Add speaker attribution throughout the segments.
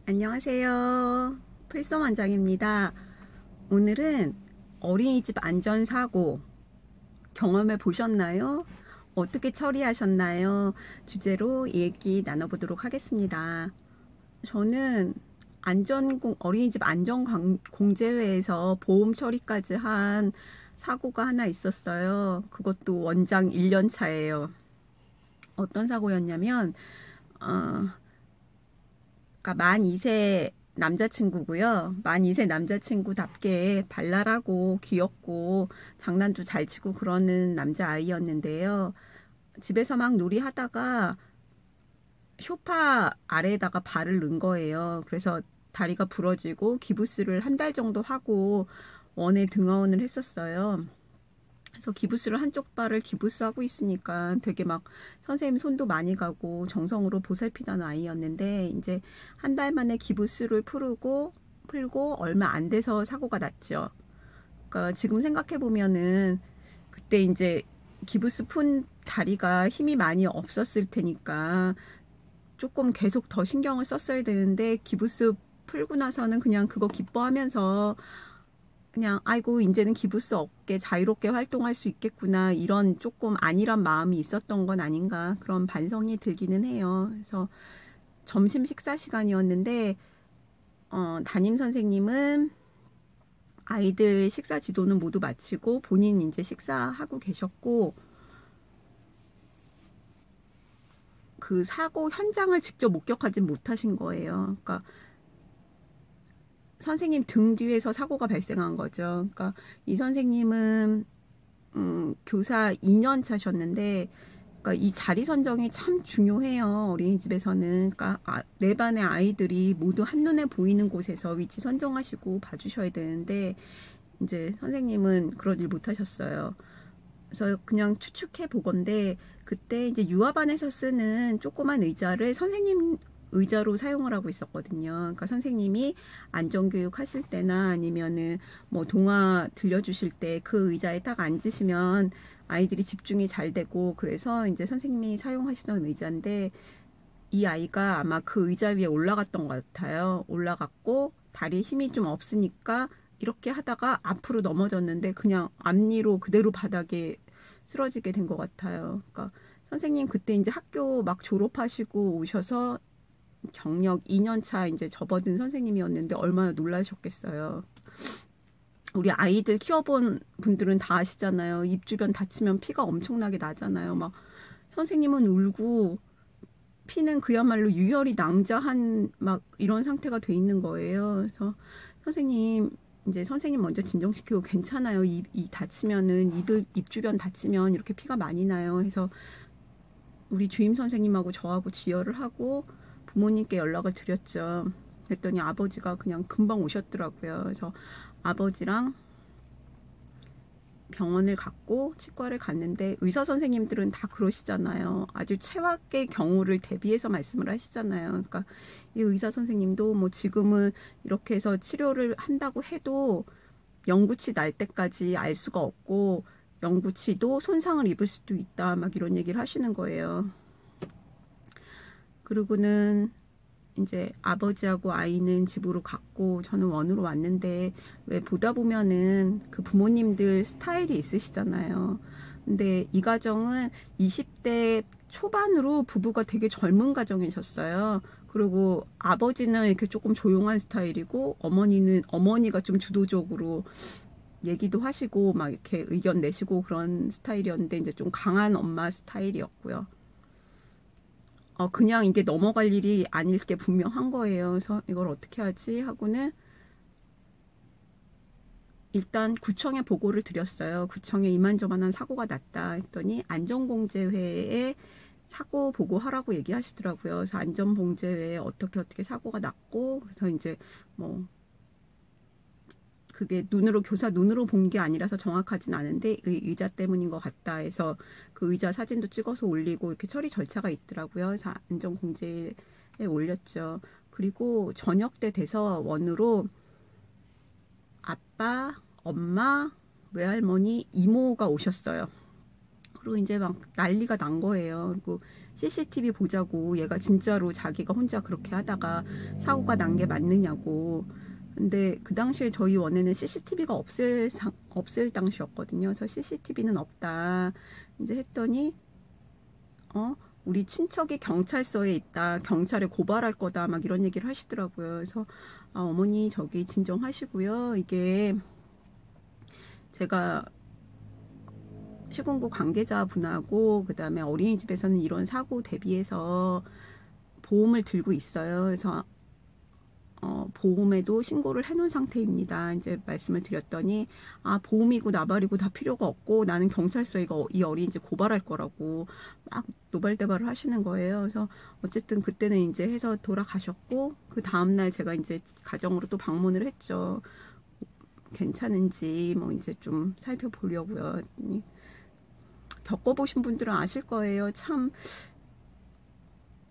Speaker 1: 안녕하세요. 필성 원장입니다. 오늘은 어린이집 안전사고 경험해 보셨나요? 어떻게 처리하셨나요? 주제로 얘기 나눠보도록 하겠습니다. 저는 어린이집 안전공제회에서 보험 처리까지 한 사고가 하나 있었어요. 그것도 원장 1년 차예요. 어떤 사고였냐면 그러니까 만 2세 남자친구고요. 만 2세 남자친구답게 발랄하고 귀엽고 장난도 잘 치고 그러는 남자아이였는데요. 집에서 막 놀이하다가 소파 아래에다가 발을 넣은 거예요. 그래서 다리가 부러지고 기부스를 한 달 정도 하고 원에 등하원을 했었어요. 그래서 기부스를 한쪽 발을 기부스하고 있으니까 되게 막 선생님 손도 많이 가고 정성으로 보살피던 아이였는데, 이제 한 달 만에 기부스를 풀고 얼마 안 돼서 사고가 났죠. 그러니까 지금 생각해 보면은 그때 이제 기부스 푼 다리가 힘이 많이 없었을 테니까 조금 계속 더 신경을 썼어야 되는데, 기부스 풀고 나서는 그냥 그거 기뻐하면서 그냥 아이고 이제는 기부스 없게 자유롭게 활동할 수 있겠구나, 이런 조금 안일한 마음이 있었던 건 아닌가, 그런 반성이 들기는 해요. 그래서 점심 식사 시간이었는데 담임 선생님은 아이들 식사 지도는 모두 마치고 본인 이제 식사하고 계셨고, 그 사고 현장을 직접 목격하지 못하신 거예요. 그러니까 선생님 등 뒤에서 사고가 발생한 거죠. 그러니까 이 선생님은 교사 2년 차셨는데, 그러니까 이 자리 선정이 참 중요해요. 어린이집에서는. 그러니까 네 반의 아이들이 모두 한눈에 보이는 곳에서 위치 선정하시고 봐주셔야 되는데, 이제 선생님은 그러질 못하셨어요. 그래서 그냥 추측해 보건데, 그때 이제 유아반에서 쓰는 조그만 의자를 선생님 의자로 사용을 하고 있었거든요. 그러니까 선생님이 안전교육 하실 때나 아니면은 뭐 동화 들려주실 때 그 의자에 딱 앉으시면 아이들이 집중이 잘 되고, 그래서 이제 선생님이 사용하시던 의자인데, 이 아이가 아마 그 의자 위에 올라갔던 것 같아요. 올라갔고 다리에 힘이 좀 없으니까 이렇게 하다가 앞으로 넘어졌는데 그냥 앞니로 그대로 바닥에 쓰러지게 된 것 같아요. 그러니까 선생님 그때 이제 학교 막 졸업하시고 오셔서 경력 2년차 이제 접어든 선생님이었는데 얼마나 놀라셨겠어요. 우리 아이들 키워본 분들은 다 아시잖아요. 입 주변 다치면 피가 엄청나게 나잖아요. 막 선생님은 울고 피는 그야말로 유혈이 낭자한 막 이런 상태가 돼 있는 거예요. 그래서 선생님 먼저 진정시키고, 괜찮아요. 이 다치면은 입 주변 다치면 이렇게 피가 많이 나요. 해서 우리 주임 선생님하고 저하고 지혈을 하고 부모님께 연락을 드렸죠. 그랬더니 아버지가 그냥 금방 오셨더라고요. 그래서 아버지랑 병원을 갔고 치과를 갔는데, 의사 선생님들은 다 그러시잖아요. 아주 최악의 경우를 대비해서 말씀을 하시잖아요. 그러니까 이 의사 선생님도 뭐 지금은 이렇게 해서 치료를 한다고 해도 영구치 날 때까지 알 수가 없고, 영구치도 손상을 입을 수도 있다, 막 이런 얘기를 하시는 거예요. 그리고는 이제 아버지하고 아이는 집으로 갔고 저는 원으로 왔는데, 왜 보다 보면은 그 부모님들 스타일이 있으시잖아요. 근데 이 가정은 20대 초반으로 부부가 되게 젊은 가정이셨어요. 그리고 아버지는 이렇게 조금 조용한 스타일이고, 어머니가 좀 주도적으로 얘기도 하시고 막 이렇게 의견 내시고 그런 스타일이었는데, 이제 좀 강한 엄마 스타일이었고요. 그냥 이게 넘어갈 일이 아닐 게 분명한 거예요. 그래서 이걸 어떻게 하지 하고는 일단 구청에 보고를 드렸어요. 구청에 이만저만한 사고가 났다 했더니 안전공제회에 사고 보고하라고 얘기하시더라고요. 그래서 안전공제회에 어떻게 사고가 났고, 그래서 이제 뭐 그게 교사 눈으로 본 게 아니라서 정확하진 않은데 의자 때문인 것 같다 해서 그 의자 사진도 찍어서 올리고, 이렇게 처리 절차가 있더라고요. 그래서 안전공제에 올렸죠. 그리고 저녁 때 돼서 원으로 아빠, 엄마, 외할머니, 이모가 오셨어요. 그리고 이제 막 난리가 난 거예요. 그리고 CCTV 보자고, 얘가 진짜로 자기가 혼자 그렇게 하다가 사고가 난 게 맞느냐고. 근데 그 당시에 저희 원에는 CCTV가 없을 당시였거든요. 그래서 CCTV는 없다 이제 했더니 우리 친척이 경찰서에 있다, 경찰에 고발할 거다, 막 이런 얘기를 하시더라고요. 그래서 어머니 저기 진정하시고요. 이게 제가 시군구 관계자분하고 그 다음에 어린이집에서는 이런 사고 대비해서 보험을 들고 있어요. 그래서 보험에도 신고를 해놓은 상태입니다. 이제 말씀을 드렸더니 보험이고 나발이고 다 필요가 없고 나는 경찰서에 이 어린이집 고발할 거라고 막 노발대발을 하시는 거예요. 그래서 어쨌든 그때는 이제 해서 돌아가셨고, 그 다음날 제가 이제 가정으로 또 방문을 했죠. 괜찮은지 뭐 이제 좀 살펴보려고요. 겪어보신 분들은 아실 거예요. 참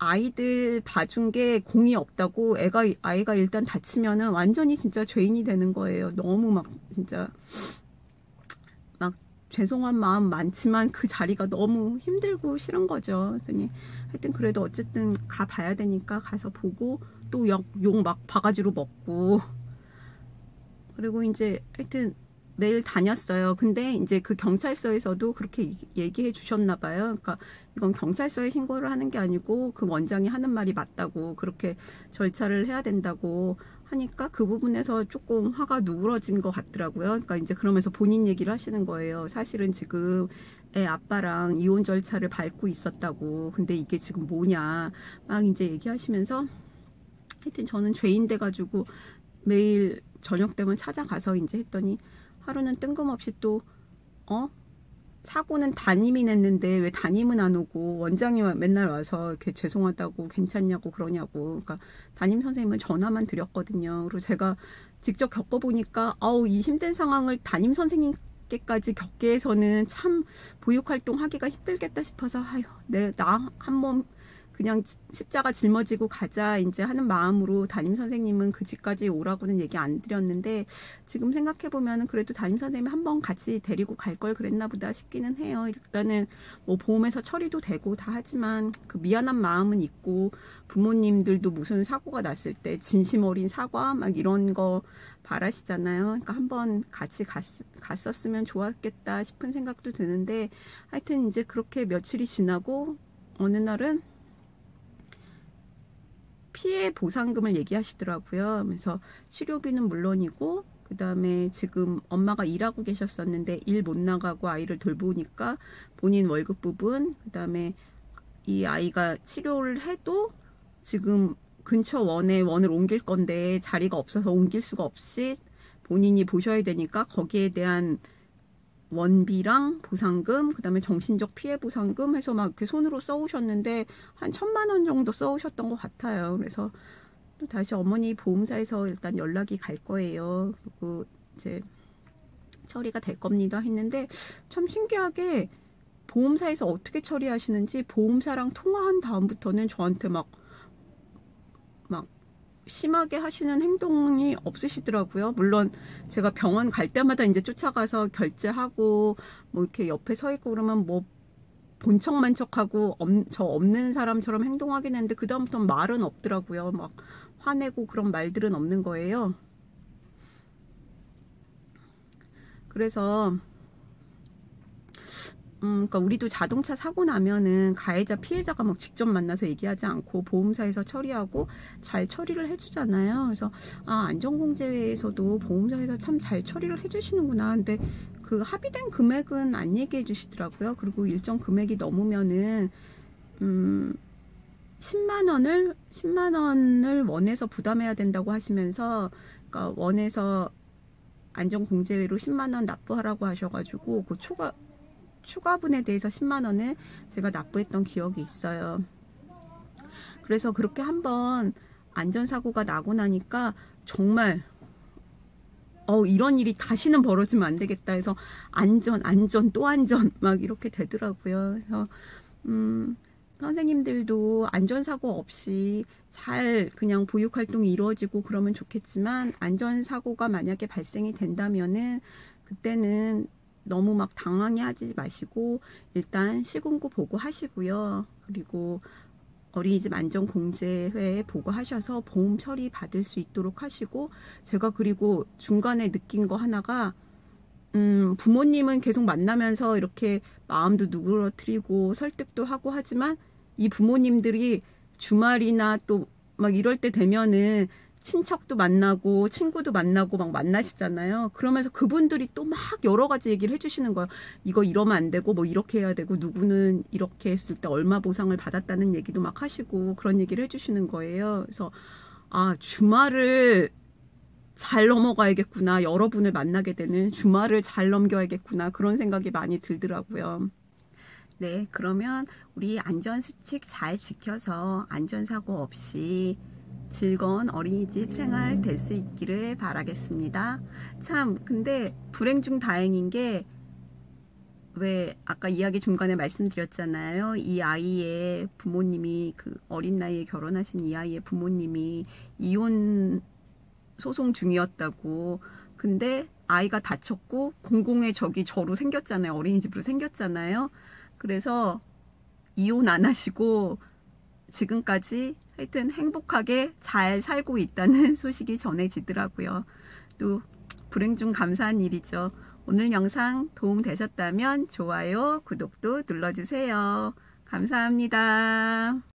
Speaker 1: 아이들 봐준 게 공이 없다고 아이가 일단 다치면은 완전히 진짜 죄인이 되는 거예요. 너무 막 진짜 막 죄송한 마음 많지만 그 자리가 너무 힘들고 싫은 거죠. 그랬더니 하여튼 그래도 어쨌든 가봐야 되니까 가서 보고 또 욕 막 바가지로 먹고, 그리고 이제 하여튼 매일 다녔어요. 근데 이제 그 경찰서에서도 그렇게 얘기해 주셨나 봐요. 그러니까 이건 경찰서에 신고를 하는 게 아니고 그 원장이 하는 말이 맞다고, 그렇게 절차를 해야 된다고 하니까 그 부분에서 조금 화가 누그러진 것 같더라고요. 그러니까 이제 그러면서 본인 얘기를 하시는 거예요. 사실은 지금 애 아빠랑 이혼 절차를 밟고 있었다고. 근데 이게 지금 뭐냐 막 이제 얘기하시면서, 하여튼 저는 죄인 돼가지고 매일 저녁 되면 찾아가서 이제 했더니 하루는 뜬금없이 또 사고는 담임이 냈는데 왜 담임은 안 오고 원장이 맨날 와서 이렇게 죄송하다고 괜찮냐고 그러냐고. 그러니까 담임 선생님은 전화만 드렸거든요. 그리고 제가 직접 겪어보니까 이 힘든 상황을 담임 선생님께까지 겪게 해서는 참 보육활동 하기가 힘들겠다 싶어서 나 한 몸 그냥 십자가 짊어지고 가자 이제 하는 마음으로 담임 선생님은 그 집까지 오라고는 얘기 안 드렸는데, 지금 생각해보면 그래도 담임 선생님이 한번 같이 데리고 갈 걸 그랬나 보다 싶기는 해요. 일단은 뭐 보험에서 처리도 되고 다 하지만 그 미안한 마음은 있고, 부모님들도 무슨 사고가 났을 때 진심 어린 사과 막 이런 거 바라시잖아요. 그러니까 한번 같이 갔었으면 좋았겠다 싶은 생각도 드는데, 하여튼 이제 그렇게 며칠이 지나고 어느 날은 피해 보상금을 얘기하시더라고요. 그래서 치료비는 물론이고, 그 다음에 지금 엄마가 일하고 계셨었는데 일 못 나가고 아이를 돌보니까 본인 월급 부분, 그 다음에 이 아이가 치료를 해도 지금 근처 원을 옮길 건데 자리가 없어서 옮길 수가 없이 본인이 보셔야 되니까 거기에 대한 원비랑 보상금, 그 다음에 정신적 피해 보상금 해서 막 이렇게 손으로 써오셨는데 한 1,000만 원 정도 써오셨던 것 같아요. 그래서 또 다시 어머니 보험사에서 일단 연락이 갈 거예요. 그리고 이제 처리가 될 겁니다 했는데, 참 신기하게 보험사에서 어떻게 처리하시는지 보험사랑 통화한 다음부터는 저한테 막 심하게 하시는 행동이 없으시더라고요. 물론 제가 병원 갈 때마다 이제 쫓아가서 결제하고 뭐 이렇게 옆에 서 있고 그러면 뭐 본척만 척하고 저 없는 사람처럼 행동하긴 했는데 그 다음부터는 말은 없더라고요. 막 화내고 그런 말들은 없는 거예요. 그래서 그러니까 우리도 자동차 사고 나면은 가해자 피해자가 막 직접 만나서 얘기하지 않고 보험사에서 처리하고 잘 처리를 해주잖아요. 그래서 안전공제회에서도 보험사에서 참 잘 처리를 해주시는구나. 근데 그 합의된 금액은 안 얘기해 주시더라고요. 그리고 일정 금액이 넘으면은 10만 원을 원에서 부담해야 된다고 하시면서, 그러니까 원에서 안전공제회로 10만 원 납부하라고 하셔가지고 그 추가분에 대해서 10만 원을 제가 납부했던 기억이 있어요. 그래서 그렇게 한번 안전사고가 나고 나니까 정말 이런 일이 다시는 벌어지면 안 되겠다 해서 안전 또 안전 막 이렇게 되더라고요. 그래서 선생님들도 안전사고 없이 잘 그냥 보육활동이 이루어지고 그러면 좋겠지만, 안전사고가 만약에 발생이 된다면은 그때는 너무 막 당황해 하지 마시고 일단 시군구 보고하시고요. 그리고 어린이집 안전공제회에 보고하셔서 보험 처리 받을 수 있도록 하시고, 제가 그리고 중간에 느낀 거 하나가 부모님은 계속 만나면서 이렇게 마음도 누그러뜨리고 설득도 하고 하지만 이 부모님들이 주말이나 또 막 이럴 때 되면은 친척도 만나고 친구도 만나고 막 만나시잖아요. 그러면서 그분들이 또 막 여러 가지 얘기를 해주시는 거예요. 이거 이러면 안 되고 뭐 이렇게 해야 되고 누구는 이렇게 했을 때 얼마 보상을 받았다는 얘기도 막 하시고 그런 얘기를 해주시는 거예요. 그래서 아, 주말을 잘 넘어가야겠구나. 여러분을 만나게 되는 주말을 잘 넘겨야겠구나. 그런 생각이 많이 들더라고요. 네, 그러면 우리 안전수칙 잘 지켜서 안전사고 없이 즐거운 어린이집 생활 될 수 있기를 바라겠습니다. 참, 근데 불행 중 다행인 게, 왜 아까 이야기 중간에 말씀드렸잖아요. 이 아이의 부모님이, 그 어린 나이에 결혼하신 이 아이의 부모님이 이혼 소송 중이었다고. 근데 아이가 다쳤고 공공의 적이 저로 생겼잖아요. 어린이집으로 생겼잖아요. 그래서 이혼 안 하시고 지금까지 하여튼 행복하게 잘 살고 있다는 소식이 전해지더라고요. 또 불행 중 감사한 일이죠. 오늘 영상 도움 되셨다면 좋아요, 구독도 눌러주세요. 감사합니다.